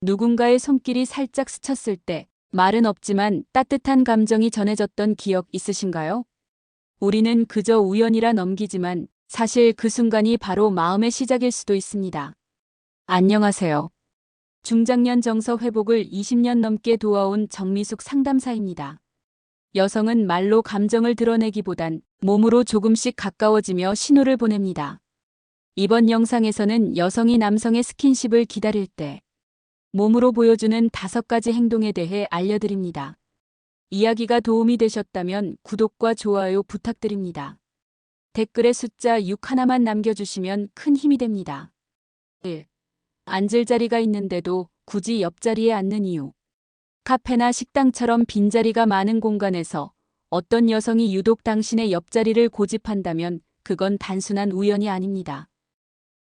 누군가의 손길이 살짝 스쳤을 때 말은 없지만 따뜻한 감정이 전해졌던 기억 있으신가요? 우리는 그저 우연이라 넘기지만 사실 그 순간이 바로 마음의 시작일 수도 있습니다. 안녕하세요. 중장년 정서 회복을 20년 넘게 도와온 정미숙 상담사입니다. 여성은 말로 감정을 드러내기보단 몸으로 조금씩 가까워지며 신호를 보냅니다. 이번 영상에서는 여성이 남성의 스킨십을 기다릴 때 몸으로 보여주는 5가지 행동에 대해 알려드립니다. 이야기가 도움이 되셨다면 구독과 좋아요 부탁드립니다. 댓글에 숫자 6 하나만 남겨주시면 큰 힘이 됩니다. 1. 앉을 자리가 있는데도 굳이 옆자리에 앉는 이유. 카페나 식당처럼 빈자리가 많은 공간에서 어떤 여성이 유독 당신의 옆자리를 고집한다면 그건 단순한 우연이 아닙니다.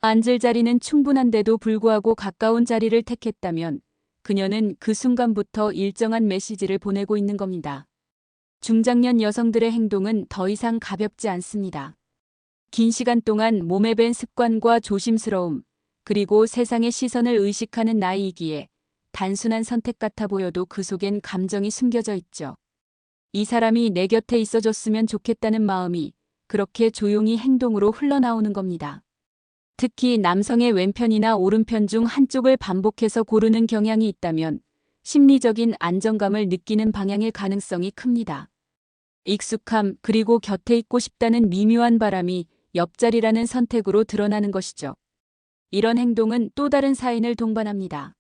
앉을 자리는 충분한데도 불구하고 가까운 자리를 택했다면 그녀는 그 순간부터 일정한 메시지를 보내고 있는 겁니다. 중장년 여성들의 행동은 더 이상 가볍지 않습니다. 긴 시간 동안 몸에 밴 습관과 조심스러움, 그리고 세상의 시선을 의식하는 나이이기에 단순한 선택 같아 보여도 그 속엔 감정이 숨겨져 있죠. 이 사람이 내 곁에 있어줬으면 좋겠다는 마음이 그렇게 조용히 행동으로 흘러나오는 겁니다. 특히 남성의 왼편이나 오른편 중 한쪽을 반복해서 고르는 경향이 있다면 심리적인 안정감을 느끼는 방향일 가능성이 큽니다. 익숙함, 그리고 곁에 있고 싶다는 미묘한 바람이 옆자리라는 선택으로 드러나는 것이죠. 이런 행동은 또 다른 사인을 동반합니다.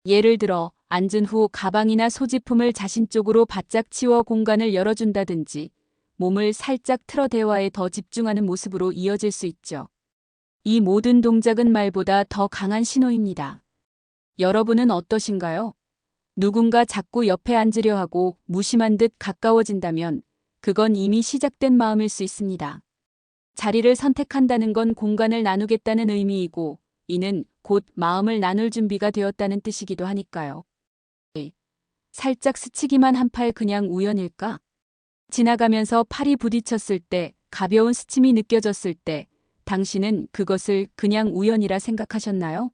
예를 들어 앉은 후 가방이나 소지품을 자신 쪽으로 바짝 치워 공간을 열어준다든지 몸을 살짝 틀어 대화에 더 집중하는 모습으로 이어질 수 있죠. 이 모든 동작은 말보다 더 강한 신호입니다. 여러분은 어떠신가요? 누군가 자꾸 옆에 앉으려 하고 무심한 듯 가까워진다면 그건 이미 시작된 마음일 수 있습니다. 자리를 선택한다는 건 공간을 나누겠다는 의미이고 이는 곧 마음을 나눌 준비가 되었다는 뜻이기도 하니까요. 살짝 스치기만 한 팔 그냥 우연일까? 지나가면서 팔이 부딪혔을 때, 가벼운 스침이 느껴졌을 때 당신은 그것을 그냥 우연이라 생각하셨나요?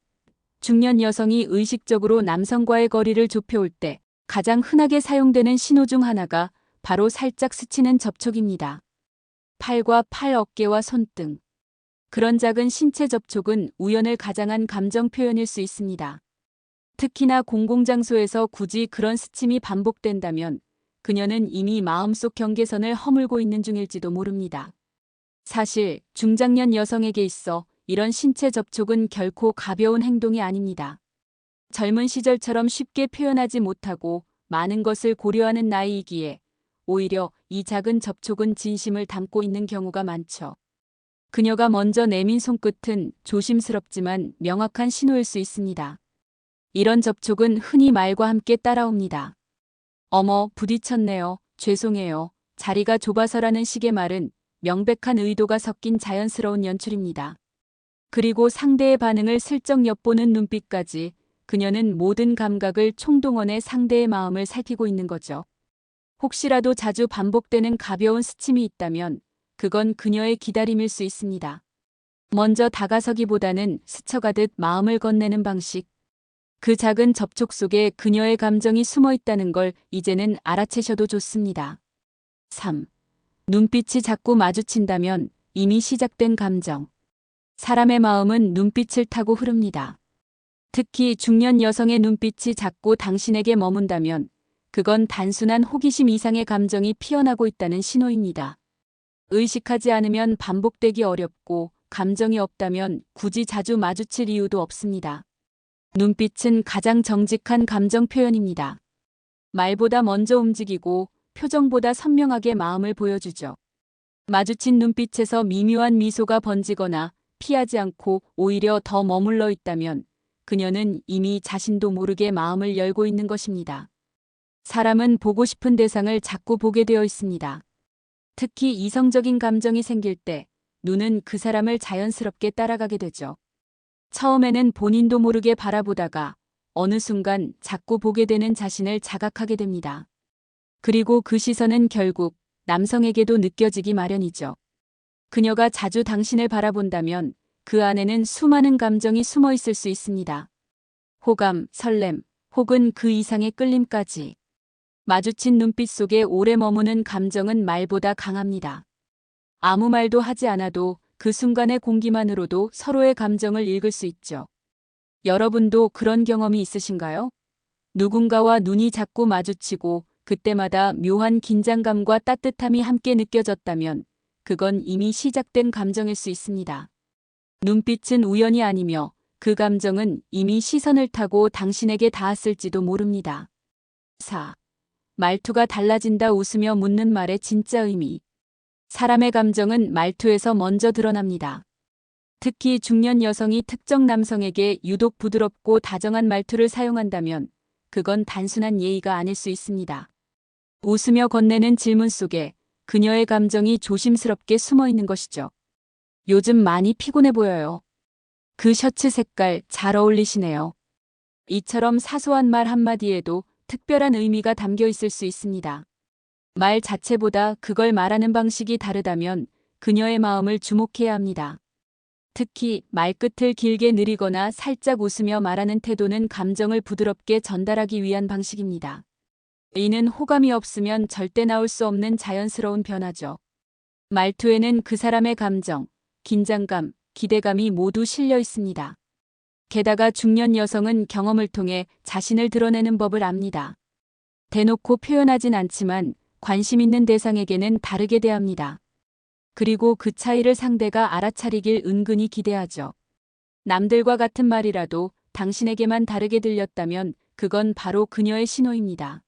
중년 여성이 의식적으로 남성과의 거리를 좁혀올 때 가장 흔하게 사용되는 신호 중 하나가 바로 살짝 스치는 접촉입니다. 팔과 팔, 어깨와 손등. 그런 작은 신체 접촉은 우연을 가장한 감정 표현일 수 있습니다. 특히나 공공장소에서 굳이 그런 스침이 반복된다면 그녀는 이미 마음속 경계선을 허물고 있는 중일지도 모릅니다. 사실 중장년 여성에게 있어 이런 신체 접촉은 결코 가벼운 행동이 아닙니다. 젊은 시절처럼 쉽게 표현하지 못하고 많은 것을 고려하는 나이이기에 오히려 이 작은 접촉은 진심을 담고 있는 경우가 많죠. 그녀가 먼저 내민 손끝은 조심스럽지만 명확한 신호일 수 있습니다. 이런 접촉은 흔히 말과 함께 따라옵니다. 어머, 부딪혔네요. 죄송해요. 자리가 좁아서라는 식의 말은 명백한 의도가 섞인 자연스러운 연출입니다. 그리고 상대의 반응을 슬쩍 엿보는 눈빛까지 그녀는 모든 감각을 총동원해 상대의 마음을 살피고 있는 거죠. 혹시라도 자주 반복되는 가벼운 스침이 있다면 그건 그녀의 기다림일 수 있습니다. 먼저 다가서기보다는 스쳐가듯 마음을 건네는 방식. 그 작은 접촉 속에 그녀의 감정이 숨어 있다는 걸 이제는 알아채셔도 좋습니다. 3. 눈빛이 자꾸 마주친다면 이미 시작된 감정. 사람의 마음은 눈빛을 타고 흐릅니다. 특히 중년 여성의 눈빛이 자꾸 당신에게 머문다면 그건 단순한 호기심 이상의 감정이 피어나고 있다는 신호입니다. 의식하지 않으면 반복되기 어렵고 감정이 없다면 굳이 자주 마주칠 이유도 없습니다. 눈빛은 가장 정직한 감정 표현입니다. 말보다 먼저 움직이고 표정보다 선명하게 마음을 보여주죠. 마주친 눈빛에서 미묘한 미소가 번지거나 피하지 않고 오히려 더 머물러 있다면 그녀는 이미 자신도 모르게 마음을 열고 있는 것입니다. 사람은 보고 싶은 대상을 자꾸 보게 되어 있습니다. 특히 이성적인 감정이 생길 때 눈은 그 사람을 자연스럽게 따라가게 되죠. 처음에는 본인도 모르게 바라보다가 어느 순간 자꾸 보게 되는 자신을 자각하게 됩니다. 그리고 그 시선은 결국 남성에게도 느껴지기 마련이죠. 그녀가 자주 당신을 바라본다면 그 안에는 수많은 감정이 숨어 있을 수 있습니다. 호감, 설렘, 혹은 그 이상의 끌림까지. 마주친 눈빛 속에 오래 머무는 감정은 말보다 강합니다. 아무 말도 하지 않아도 그 순간의 공기만으로도 서로의 감정을 읽을 수 있죠. 여러분도 그런 경험이 있으신가요? 누군가와 눈이 자꾸 마주치고 그때마다 묘한 긴장감과 따뜻함이 함께 느껴졌다면 그건 이미 시작된 감정일 수 있습니다. 눈빛은 우연이 아니며 그 감정은 이미 시선을 타고 당신에게 닿았을지도 모릅니다. 4. 말투가 달라진다. 웃으며 묻는 말의 진짜 의미. 사람의 감정은 말투에서 먼저 드러납니다. 특히 중년 여성이 특정 남성에게 유독 부드럽고 다정한 말투를 사용한다면 그건 단순한 예의가 아닐 수 있습니다. 웃으며 건네는 질문 속에 그녀의 감정이 조심스럽게 숨어 있는 것이죠. 요즘 많이 피곤해 보여요. 그 셔츠 색깔 잘 어울리시네요. 이처럼 사소한 말 한마디에도 특별한 의미가 담겨 있을 수 있습니다. 말 자체보다 그걸 말하는 방식이 다르다면 그녀의 마음을 주목해야 합니다. 특히 말끝을 길게 느리거나 살짝 웃으며 말하는 태도는 감정을 부드럽게 전달하기 위한 방식입니다. 이는 호감이 없으면 절대 나올 수 없는 자연스러운 변화죠. 말투에는 그 사람의 감정, 긴장감, 기대감이 모두 실려 있습니다. 게다가 중년 여성은 경험을 통해 자신을 드러내는 법을 압니다. 대놓고 표현하진 않지만 관심 있는 대상에게는 다르게 대합니다. 그리고 그 차이를 상대가 알아차리길 은근히 기대하죠. 남들과 같은 말이라도 당신에게만 다르게 들렸다면 그건 바로 그녀의 신호입니다.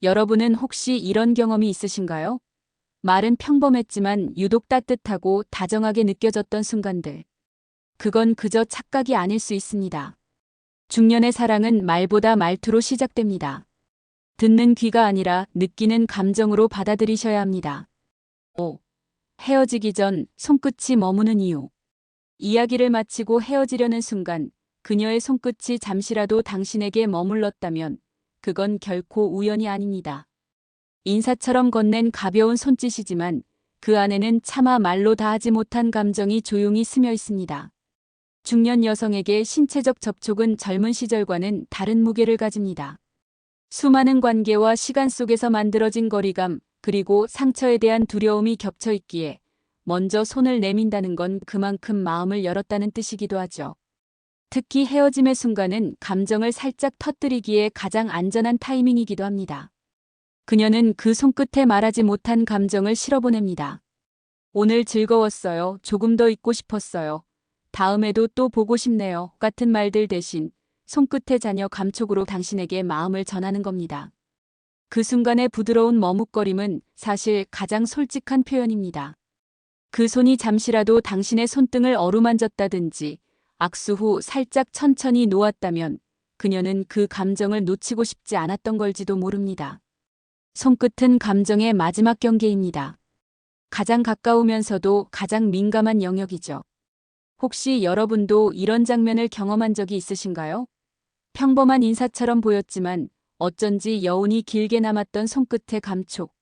여러분은 혹시 이런 경험이 있으신가요? 말은 평범했지만 유독 따뜻하고 다정하게 느껴졌던 순간들. 그건 그저 착각이 아닐 수 있습니다. 중년의 사랑은 말보다 말투로 시작됩니다. 듣는 귀가 아니라 느끼는 감정으로 받아들이셔야 합니다. 5. 헤어지기 전 손끝이 머무는 이유. 이야기를 마치고 헤어지려는 순간 그녀의 손끝이 잠시라도 당신에게 머물렀다면 그건 결코 우연이 아닙니다. 인사처럼 건넨 가벼운 손짓이지만 그 안에는 차마 말로 다하지 못한 감정이 조용히 스며 있습니다. 중년 여성에게 신체적 접촉은 젊은 시절과는 다른 무게를 가집니다. 수많은 관계와 시간 속에서 만들어진 거리감, 그리고 상처에 대한 두려움이 겹쳐 있기에 먼저 손을 내민다는 건 그만큼 마음을 열었다는 뜻이기도 하죠. 특히 헤어짐의 순간은 감정을 살짝 터뜨리기에 가장 안전한 타이밍이기도 합니다. 그녀는 그 손끝에 말하지 못한 감정을 실어보냅니다. 오늘 즐거웠어요. 조금 더 있고 싶었어요. 다음에도 또 보고 싶네요. 같은 말들 대신 손끝의 잔여 감촉으로 당신에게 마음을 전하는 겁니다. 그 순간의 부드러운 머뭇거림은 사실 가장 솔직한 표현입니다. 그 손이 잠시라도 당신의 손등을 어루만졌다든지 악수 후 살짝 천천히 놓았다면 그녀는 그 감정을 놓치고 싶지 않았던 걸지도 모릅니다. 손끝은 감정의 마지막 경계입니다. 가장 가까우면서도 가장 민감한 영역이죠. 혹시 여러분도 이런 장면을 경험한 적이 있으신가요? 평범한 인사처럼 보였지만 어쩐지 여운이 길게 남았던 손끝의 감촉.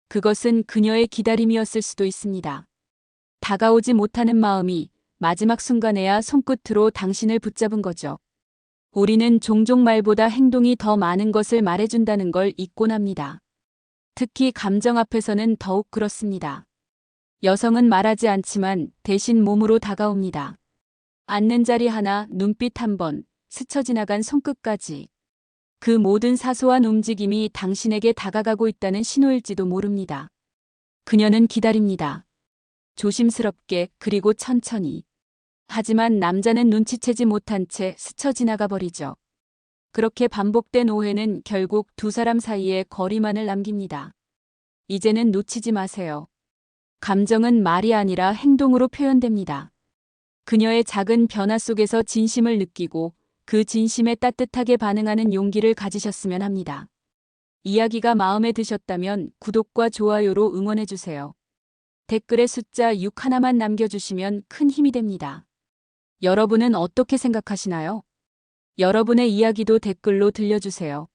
그것은 그녀의 기다림이었을 수도 있습니다. 다가오지 못하는 마음이 마지막 순간에야 손끝으로 당신을 붙잡은 거죠. 우리는 종종 말보다 행동이 더 많은 것을 말해준다는 걸 잊곤 합니다. 특히 감정 앞에서는 더욱 그렇습니다. 여성은 말하지 않지만 대신 몸으로 다가옵니다. 앉는 자리 하나, 눈빛 한 번, 스쳐 지나간 손끝까지. 그 모든 사소한 움직임이 당신에게 다가가고 있다는 신호일지도 모릅니다. 그녀는 기다립니다. 조심스럽게 그리고 천천히. 하지만 남자는 눈치채지 못한 채 스쳐 지나가 버리죠. 그렇게 반복된 오해는 결국 두 사람 사이에 거리만을 남깁니다. 이제는 놓치지 마세요. 감정은 말이 아니라 행동으로 표현됩니다. 그녀의 작은 변화 속에서 진심을 느끼고 그 진심에 따뜻하게 반응하는 용기를 가지셨으면 합니다. 이야기가 마음에 드셨다면 구독과 좋아요로 응원해주세요. 댓글에 숫자 6 하나만 남겨주시면 큰 힘이 됩니다. 여러분은 어떻게 생각하시나요? 여러분의 이야기도 댓글로 들려주세요.